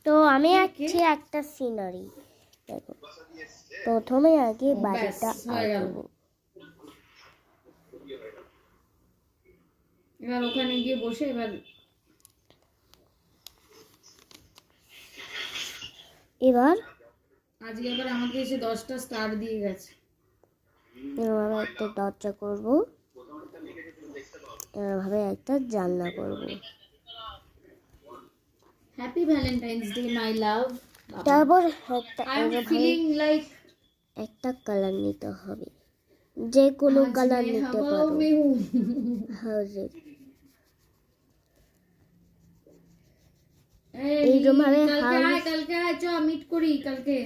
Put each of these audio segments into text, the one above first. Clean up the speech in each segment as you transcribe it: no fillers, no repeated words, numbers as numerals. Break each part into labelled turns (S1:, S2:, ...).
S1: তো আমি আঁকছি একটা সিনারি। দেখো, প্রথমে আগে বাড়িটা আঁকবো।
S2: এবার ওখানে গিয়ে বসে
S1: এবার
S2: আজকে আবার আমাকে এসে 10টা স্টার দিয়ে গেছে।
S1: এভাবে একটা দরজা করবো, এভাবে একটা জানলা করবো।
S2: হ্যাপি ভ্যালেন্টাইন্স ডে মাই লাভ।
S1: তারপর
S2: আই এম ফিলিং লাইক
S1: একটা কালার নিতে হবে, যে কোনো কালার নিতে পারো। এইরকমভাবে
S2: কালকে আয়, চ মিট করি কালকে।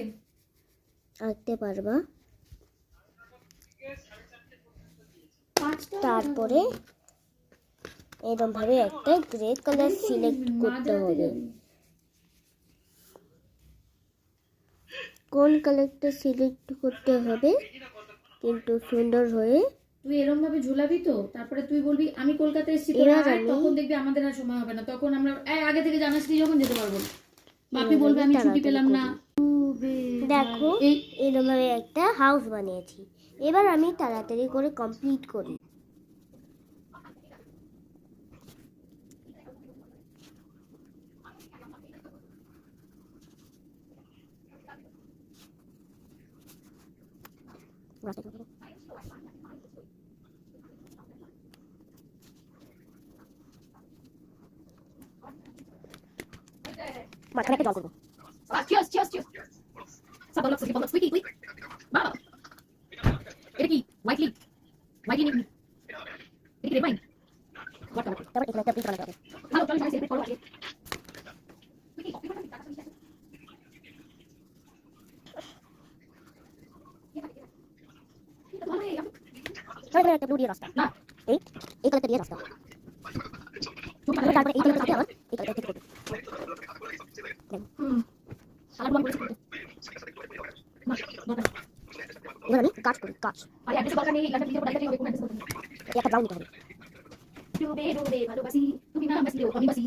S1: আঁকতে পারবা। তারপরে এরকম ভাবে একটা গ্রে কালার সিলেক্ট করতে হবে। কোন কালারটা সিলেক্ট করতে হবে কিন্তু সুন্দর হয়ে।
S2: তুই এরকম ভাবে ঝুলাবি তো, তারপরে তুই বলবি আমি কলকাতায় এসেছি, তখন দেখবি আমাদের আর সময় হবে না, তখন আমরা আগে থেকে জানাসনি যখন যেতে পারবো না। বাপি বলবে আমি ছুটি পেলাম না।
S1: দেখো এরকম ভাবে একটা হাউস বানিয়েছি। এবার আমি তাড়াতাড়ি করে কমপ্লিট করি। মাঝখানে একটা জল করবো।
S2: Cheers cheers cheers. সব বলছ কি বলছ কুইক কুইক। বাবা এটা কি হোয়াইটলি হোয়াইটলি নেই, এটা কি রেড
S1: তারপর এখানে একটা ব্রিজ বানাতে হবে।
S2: ভালো চল সেলিব্রেট করো আজকে।
S1: তারপরে একটা ব্লু দিয়ে রাস্তা, এই কালারটা দিয়ে রাস্তা। তারপরে এই কালারটা দিয়ে আবার এই কালারটা থেকে করবো। এবার আমি কাজ করি, কাজ।
S2: আরে অ্যাড্রেস দরকার নেই, এটা ভিডিও ডাইরেক্টলি হবে, কোন অ্যাড্রেস দরকার নেই।
S1: একটা ব্রাউন দিতে হবে।
S2: ডুবে ডুবে ভালোবাসি, তুমি না বাসলেও আমি বাসি।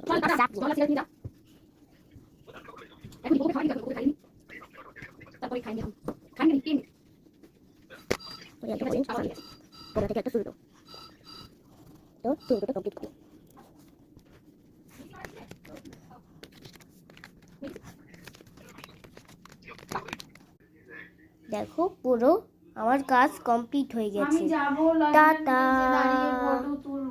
S2: চল টাটা, চল সিগারেট নিয়ে যা। এখন ওকে খাইনি, ওকে খাইনি, তারপরে খাইনি, খাইনি তিন।
S1: ওই একটা পয়েন্ট আবার পরে থেকে একটা শুরু দাও। তো শুরুটা কমপ্লিট করি। দেখো পুরো আমার কাজ কমপ্লিট হয়ে গেছে।
S2: আমি যাবো
S1: টাটা।
S2: দাঁড়িয়ে ফটো তুলবো।